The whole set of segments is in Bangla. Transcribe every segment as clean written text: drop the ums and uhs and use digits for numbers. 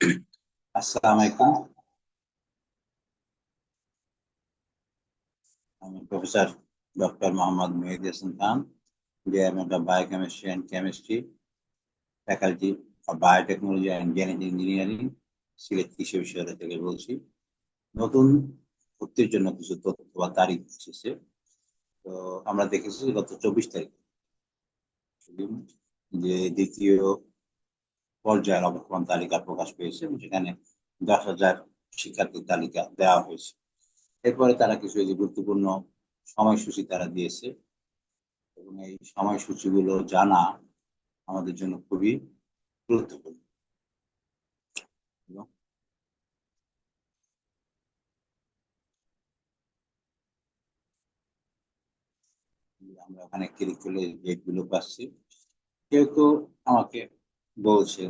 আসসালামু আলাইকুম। আমি professor doctor Mohammad Mehedi Hasan Khan, department of biochemistry and chemistry, faculty of biotechnology and genetic engineering, Sylhet কৃষি বিশ্ববিদ্যালয় থেকে বলছি। নতুন ভর্তির জন্য কিছু তথ্য বা তারিখ এসেছে। তো আমরা দেখেছি গত 24 তারিখ যে দ্বিতীয় পর্যায়ের অবস্থান তালিকা প্রকাশ পেয়েছে, যেখানে 10,000 শিক্ষার্থীর তালিকা দেওয়া হয়েছে। এরপরে তারা কিছু এই যে গুরুত্বপূর্ণ সময়সূচি তারা দিয়েছে, এবং এই সময়সূচিগুলো জানা আমাদের জন্য খুবই গুরুত্বপূর্ণ। এবং আমরা ওখানে ক্লিক করলে ডেটগুলো পাচ্ছি। কেউ কেউ আমাকে বলছে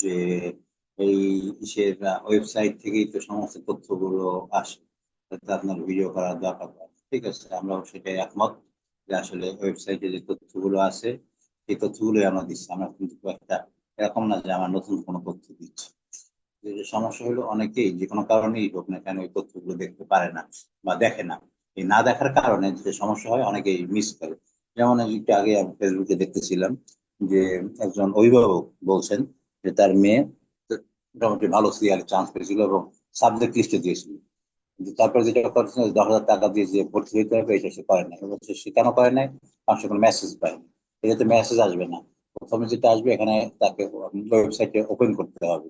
যে এই ইসের ওয়েবসাইট থেকেই তো সমস্ত তথ্যগুলো আসে, তাতে আপনার ভিডিও করার দরকার পড়ে। ঠিক আছে, আমরাও সেটাই একমত যে আসলে ওয়েবসাইটে যে তথ্যগুলো আছে এই তথ্যগুলোই আমরা দিচ্ছি। আমরা কিন্তু খুব একটা এরকম না যে আমার নতুন কোনো তথ্য দিচ্ছি। যে সমস্যা হলো, অনেকেই যে কোনো কারণেই হোক না কেন ওই তথ্যগুলো দেখতে পারে না বা দেখে না। এই না দেখার কারণে যে সমস্যা হয়, অনেকেই মিস করে। যেমন এই একটু আগে আমি ফেসবুকে দেখতেছিলাম যে একজন অভিভাবক বলছেন যে তার মেয়ে মোটামুটি ভালো সিরিয়ালে চান্স পেয়েছিল এবং সাবজেক্ট লিস্টে দিয়েছিল, কিন্তু তারপরে যেটা করছে 10,000 টাকা দিয়ে যে ভর্তি হইতে হবে এটা সে করে নাই। এবং সে কেন করে নাই? কারণ সে কোনো মেসেজ পায়নি। এটাতে মেসেজ আসবে না। প্রথমে যেটা আসবে, এখানে তাকে ওয়েবসাইটে ওপেন করতে হবে।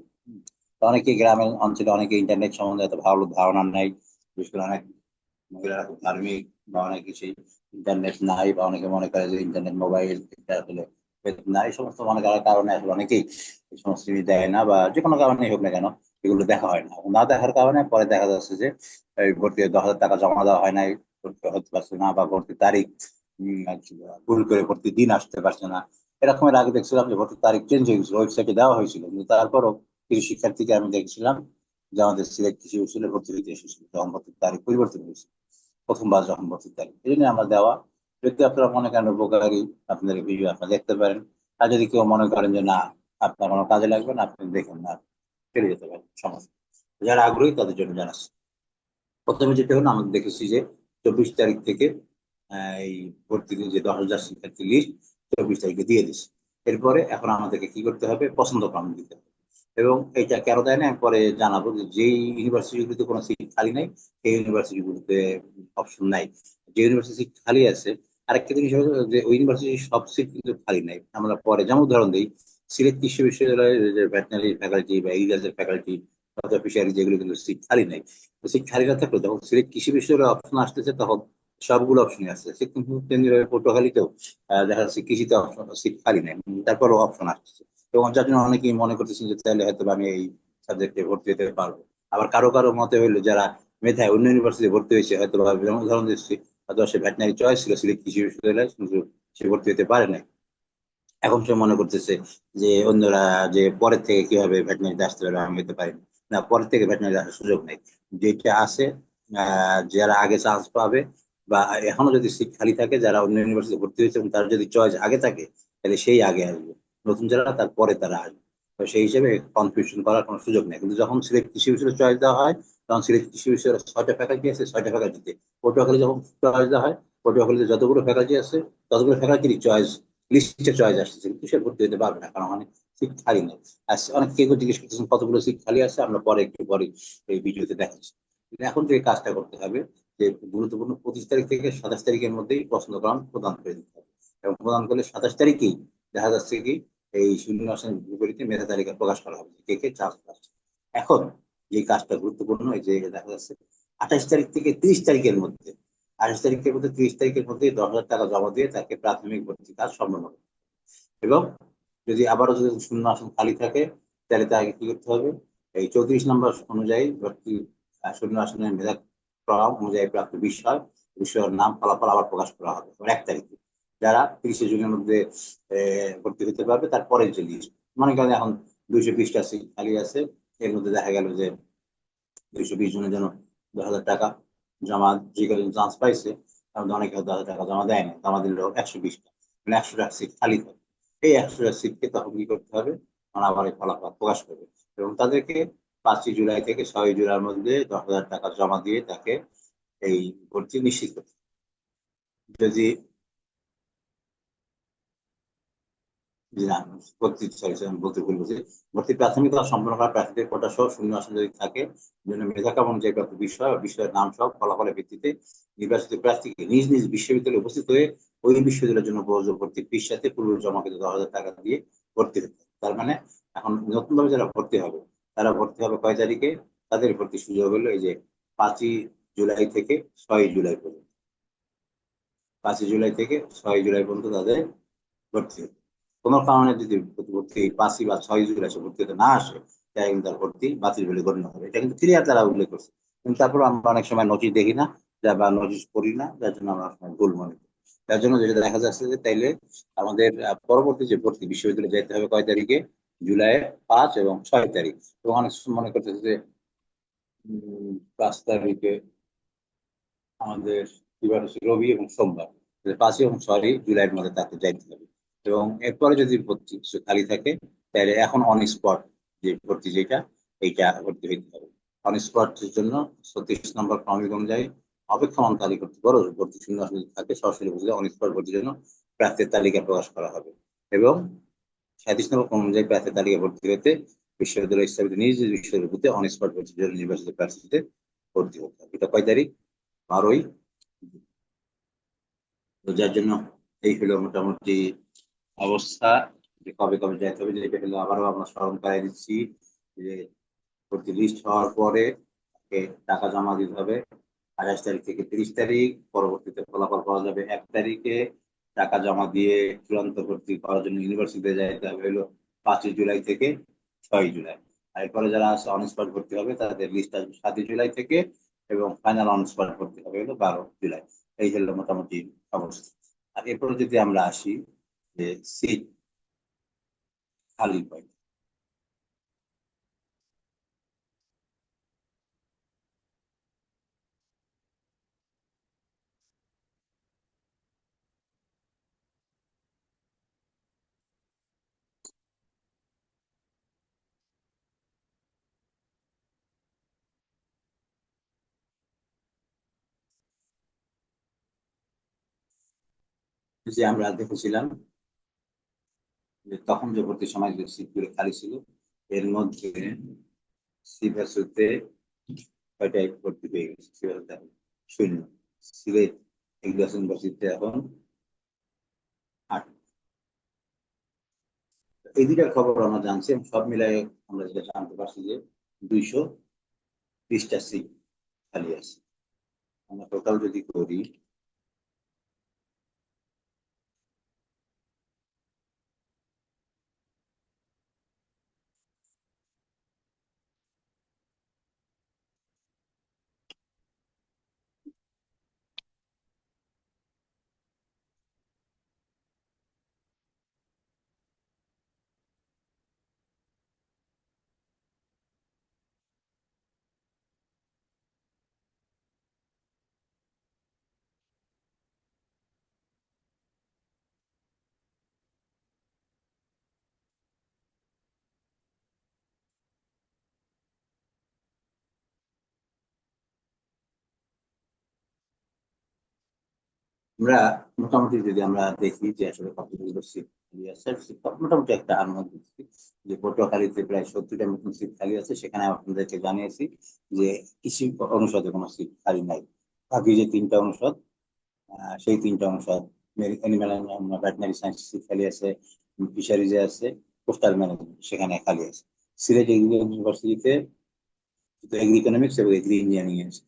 তো অনেকে গ্রামের অঞ্চলে অনেকে ইন্টারনেট সম্বন্ধে এত ভালো ধারণা নাই। বিশেষ করে অনেক মহিলারা খুব ধার্মিক, বা অনেক কিছু ইন্টারনেট নাই, বা অনেকে মনে করে যে ইন্টারনেট মোবাইল এটা আসলে না। এই সমস্ত মনে করার কারণে আসলে অনেকেই এই সমস্ত জিনিস দেয় না, বা যে কোনো কারণেই হোক না কেন এগুলো দেখা হয় না। এবং না দেখার কারণে পরে দেখা যাচ্ছে যে এই ভর্তি 10,000 টাকা জমা দেওয়া হয় নাই, ভর্তি হতে পারছে না, বা ভর্তির তারিখ ভুল করে ভর্তির দিন আসতে পারছে না। এরকমের আগে দেখছিলাম যে ভর্তির তারিখ চেঞ্জ হয়ে গেছিল, ওয়েবসাইটে দেওয়া হয়েছিল, কিন্তু তারপরও কিছু শিক্ষার্থীকে আমি দেখছিলাম যে আমাদের সিলেট কৃষি বিশ্ববিদ্যালয়ে ভর্তি হতে এসেছিল, তখন ভর্তির তারিখ পরিবর্তন হয়েছে প্রথমবার যখন ভর্তির তারিখ। এই জন্য আমরা দেওয়া। যদি আপনারা মনে করেন উপকারী, আপনাদের ভিডিও আপনারা দেখতে পারেন। আর যদি কেউ মনে করেন যে না, আপনার কোনো কাজে লাগবে না, আপনি দেখেন না, ফেলে যেতে পারেন, সমস্যা নেই। যারা আগ্রহী তাদের জন্য জানাচ্ছি। প্রথমে যেটা হলো, আমরা দেখেছি যে 24 তারিখ থেকে এই ভর্তির যে 10,000 শিক্ষার্থী লিস্ট 24 তারিখে দিয়ে দিচ্ছে। এরপরে এখন আমাদেরকে কি করতে হবে? পছন্দ ক্রম দিতে হবে। এবং এটা কেন দেয় না আমি পরে জানাবো, যে যেই ইউনিভার্সিটিগুলিতে কোনো সিট খালি নাই সেই ইউনিভার্সিটিগুলিতে অপশন নাই। যে ইউনিভার্সিটি সিট খালি আছে, আরেকটা জিনিস হলো যে ওই ইউনিভার্সিটির সব সিট কিন্তু খালি নাই। আমরা পরে যেমন উদাহরণ দিই, সিলেট কৃষি বিশ্ববিদ্যালয়ের যে ভেটেনারি ফ্যাকাল্টি বা এগ্রিকালচার ফ্যাকাল্টি অথবা ফিশারি, যেগুলো কিন্তু সিট খালি নাই। তো সিট খালি না থাকলে যখন সিলেট কৃষি বিশ্ববিদ্যালয়ের অপশন আসতেছে, তখন সবগুলো অপশনই আসছে। সে কিন্তু তেমনি পটুয়াখালীতেও দেখা যাচ্ছে কৃষিতে সিট খালি নাই, তারপরও অপশন আসছে। এবং যার জন্য অনেকেই মনে করতেছেন যে তাহলে হয়তো আমি এই সাবজেক্টে ভর্তি হতে পারবো। আবার কারো কারো মতে হইলো, যারা মেধায় অন্য ইউনিভার্সিটি ভর্তি হয়েছে, হয়তো বা যেমন উদাহরণ দিচ্ছি, হয়তো সে ভেটেনারি চয়েস ছিল সিলেট কৃষি বিশ্ববিদ্যালয়, কিন্তু সে ভর্তি হতে পারে নাই। এখন সে মনে করতেছে যে অন্যরা যে পরের থেকে কিভাবে ভেটেনারিতে আসতে পারবে, আমি হতে পারি না। পরের থেকে ভেটেনারি আসার সুযোগ নেই। যেটা আছে, যারা আগে চান্স পাবে, বা এখনো যদি সিট খালি থাকে, যারা অন্য ইউনিভার্সিটি ভর্তি হয়েছে এবং তার যদি চয়েস আগে থাকে, তাহলে সেই আগে আসবে। নতুন যারা তারপরে তারা আসবে। তো সেই হিসেবে কনফিউশন করার কোনো সুযোগ নেই। কিন্তু যখন সিলেক্ট কৃষি বিষয়ে চয়েস দেওয়া হয়, তখন সিলেক্ট কৃষি বিষয়ের 6টা ফ্যাকাল্টি আছে, 6টা ফ্যাকাল্টিতে পটুয়াখালী যখন চয়েস দেওয়া হয়, পটুয়াখালীতে যতগুলো ফ্যাকাল্টি আছে ততগুলো ফ্যাকাল্টির চয়েস লিস্টে চয়েস আসতেছে, কিন্তু সে ভর্তি হতে পারবে না, কারণ অনেক সিট খালি নেই। আর অনেক কেউ জিজ্ঞেস করতেছেন কতগুলো সিট খালি আছে, আমরা পরে একটু পরে এই ভিডিওতে দেখাচ্ছি। কিন্তু এখন যে কাজটা করতে হবে, যে গুরুত্বপূর্ণ 25 তারিখ থেকে 27 তারিখের মধ্যেই প্রশ্নক্রম প্রদান করে দিতে হবে। এবং প্রদান করলে 27 তারিখেই দেখা যাচ্ছে কি এই শূন্য আসনের বিপরীতে মেধা তালিকা প্রকাশ করা হবে, কে কে চান্স পাচ্ছে। এখন যে কাজটা গুরুত্বপূর্ণ, এই যে দেখা যাচ্ছে 28 তারিখ থেকে 30 তারিখের মধ্যে, 28 তারিখের মধ্যে 30 তারিখের মধ্যে 10,000 টাকা জমা দিয়ে তাকে প্রাথমিক ভর্তি কাজ সম্পন্ন হবে। এবং যদি আবারও যদি শূন্য আসন খালি থাকে, তাহলে তাকে কি করতে হবে? এই 34 নম্বর অনুযায়ী ভর্তি শূন্য আসনের মেধা ক্রম অনুযায়ী প্রাপ্ত বিষয়, বিষয়ের নাম ফলাফল আবার প্রকাশ করা হবে 1 তারিখে। যারা 30শে জুনের মধ্যে ভর্তি হতে পারবে, তারপরে যে লিস্ট, মনে করেন এখন 220টা সিট খালি আছে, এর মধ্যে দেখা গেল যে 220 জনের জন্য 10,000 টাকা জমা, যে কজন চান্স পাইছে তার মধ্যে অনেকে 10,000 টাকা জমা দেয় না, জমা দিল 120টা, মানে 100টা সিট খালি থাকে। এই 100টা সিটকে তখন কি করতে হবে? অনাবারে ফলাফল প্রকাশ করবে এবং তাদেরকে 5ই জুলাই থেকে 6ই জুলাইয়ের মধ্যে 10,000 টাকা জমা দিয়ে তাকে এই ভর্তি নিশ্চিত করতে হবে। যদি জি না, ভর্তি সরি আমি বলতে ভুল বলছি। ভর্তি প্রাথমিকতা সম্পন্ন করা প্রার্থীদের কোটা সহ শূন্য আসন যদি থাকে, জন্য মেধাক্রম অনুযায়ী প্রাপ্ত বিষয় ও বিষয়ের নাম সহ ফলাফলের ভিত্তিতে নির্বাচিত প্রার্থীকে নিজ নিজ বিশ্ববিদ্যালয়ে উপস্থিত হয়ে ওই বিশ্ববিদ্যালয়ের জন্য প্রযোজ্য ভর্তি ফিস সাথে পূর্বে জমাকৃত 10,000 টাকা দিয়ে ভর্তি হতে হবে। তার মানে এখন নতুন ভাবে যারা ভর্তি হবে তারা ভর্তি হবে কয় তারিখে? তাদের ভর্তি সুযোগ হলো এই যে 5ই জুলাই থেকে 6ই জুলাই পর্যন্ত। 5ই জুলাই থেকে 6ই জুলাই পর্যন্ত তাদের ভর্তি হতে। কোনো কারণে যদি ভর্তি 5ই বা 6ই জুলাই সে ভর্তি হতে না আসে, তাই কিন্তু তার ভর্তি বাতিল বলে গণ্য হবে। এটা কিন্তু ক্লিয়ার তারা উল্লেখ করছে। কিন্তু তারপর আমরা অনেক সময় নোটিশ দেখি না, বা নোটিশ পড়ি না, যার জন্য আমরা ভুল মনে করি। তার জন্য যেটা দেখা যাচ্ছে যে তাইলে আমাদের পরবর্তী যে ভর্তি বিশ্ববিদ্যালয়ে যেতে হবে কয় তারিখে? জুলাই 5 এবং 6 তারিখ। এবং অনেক সময় মনে করতেছে যে 5 তারিখে আমাদের এবার হচ্ছে রবি এবং সোমবার, 5 এবং 6 জুলাইয়ের মধ্যে তাকে যাইতে হবে। এবং এরপরে যদি ভর্তি কিছু খালি থাকে, তাহলে এখন অন স্পট যে ভর্তি যেটা, এইটা ভর্তি হইতে হবে। অন স্পটের জন্য 36 নম্বর ক্রমিক অনুযায়ী অপেক্ষমান তালিকা করতে পারো, ভর্তি শূন্য আসন যদি থাকে সরাসরি বুঝলে অন স্পট ভর্তির জন্য প্রার্থীর তালিকা প্রকাশ করা হবে। এবং 37 নম্বর ক্রম অনুযায়ী প্রার্থীর তালিকা ভর্তি হতে বিশ্ববিদ্যালয় স্থাপিত নিজ নিজ বিশ্ববিদ্যালয়তে অন স্পট ভর্তির জন্য নির্বাচিত প্রার্থীদের ভর্তি হতে হবে। এটা কয় তারিখ? 12ই। তো যার জন্য এই হলো মোটামুটি অবস্থা, যে কবে কবে যাইতে হবে। যেটা হলো আবারও আমরা স্মরণ করাই দিচ্ছি যে ভর্তি লিস্ট হওয়ার পরে তাকে টাকা জমা দিতে হবে 28 তারিখ থেকে 30 তারিখ। পরবর্তীতে ফলাফল পাওয়া যাবে 1 তারিখে। টাকা জমা দিয়ে চূড়ান্ত ভর্তি করার জন্য ইউনিভার্সিটিতে যাইতে হবে হলো 5ই জুলাই থেকে 6ই জুলাই। আর এরপরে যারা আছে অন স্পট ভর্তি হবে তাদের লিস্ট আসবে 7ই জুলাই থেকে, এবং ফাইনাল অন স্পট ভর্তি হবে হলো 12 জুলাই। এই হলো মোটামুটি অবস্থা। আর এরপরে যদি আমরা আসি যে সিট খালি পাই, যে আমরা দেখেছিলাম যে তখন যে ভর্তির সময় যে সিটগুলো খালি ছিল, এর মধ্যে সিভাসুতে কয়টাই ভর্তি পেয়ে গেছে? সিভাসুতে এখন শূন্য। সিলেট এগ্রিকালচার ইউনিভার্সিটিতে এখন 8। এই দুইটার খবর আমরা জানছি এবং সব মিলাই আমরা যেটা জানতে পারছি যে 230টা সিট খালি আছে। আমরা টোটাল যদি করি, আমরা মোটামুটি যদি আমরা দেখি যে আসলে কতগুলো সিট খালি আছে, মোটামুটি একটা আনুমানিক দিচ্ছি যে পটুয়াখালীতে প্রায় 70টা মতন সিট খালি আছে। সেখানে আপনাদেরকে জানিয়েছি যে কৃষি অনুষদে কোনো সিট খালি নাই। বাকি যে 3টা অনুষদ, সেই 3টা অনুষদ অ্যানিম্যাল ভেটেনারি সায়েন্স সিট খালি আছে, ফিশারিজে আছে, কোস্টাল ম্যানেজমেন্ট সেখানে খালি আছে। সিলেট ইউনিভার্সিটিতে এগ্রি ইকোনমিক্স এবং এগ্রি ইঞ্জিনিয়ারিং আছে।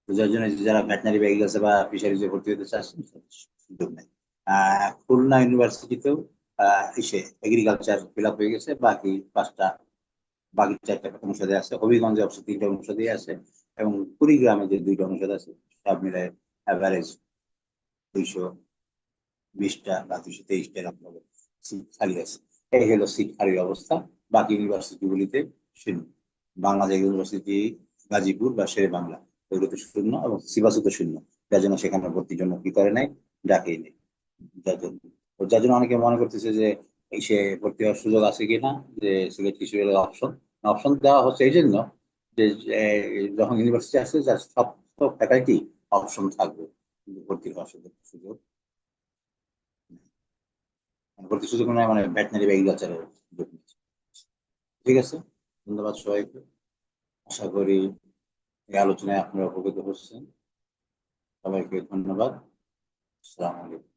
যার জন্য যারা ভেটেনারি বা এগ্রিকালচার বা ফিশারিজে ভর্তি হতে চাচ্ছেন তাদের সুযোগ নেই। খুলনা ইউনিভার্সিটিতেও এসে এগ্রিকালচার ফিল আপ হয়ে গেছে। বাকি 4টা অনুষদে আছে। হবিগঞ্জে অবশ্য 3টা অনুষদে আছে, এবং কুড়িগ্রামে যে 2টা অনুষদ আছে সব মিলে অ্যাভারেজ 220টা বা 223টা এরকম সিট খালি আছে। এই হলো সিট খালির অবস্থা। বাকি ইউনিভার্সিটি গুলিতে শূন্য। বাংলাদেশ ইউনিভার্সিটি, গাজীপুর বা শেরে বাংলা, এগুলোতে শূন্য, এবং সিভাসুতে শূন্য। যার জন্য সেখানে ভর্তির জন্য কি করে নাই, ডাকেই নেই। যার জন্য অনেকে মনে করতেছে যে সে ভর্তি হওয়ার সুযোগ আছে কিনা, যে সিলেক্ট হিসেবে অপশন অপশন দেওয়া হচ্ছে এই জন্য যে যখন ইউনিভার্সিটি আসছে যার সব সব ফ্যাকাল্টি অপশন থাকবে, কিন্তু ভর্তি হওয়ার সুযোগ সুযোগ নেই। মানে ভর্তি সুযোগ নয়, মানে ভেটেনারি বা এগ্রিকালচারের সুযোগ নেই। ঠিক আছে, ধন্যবাদ সবাইকে। আশা করি এই আলোচনায় আপনারা উপকৃত হচ্ছেন। সবাইকে ধন্যবাদ। আসসালামু আলাইকুম।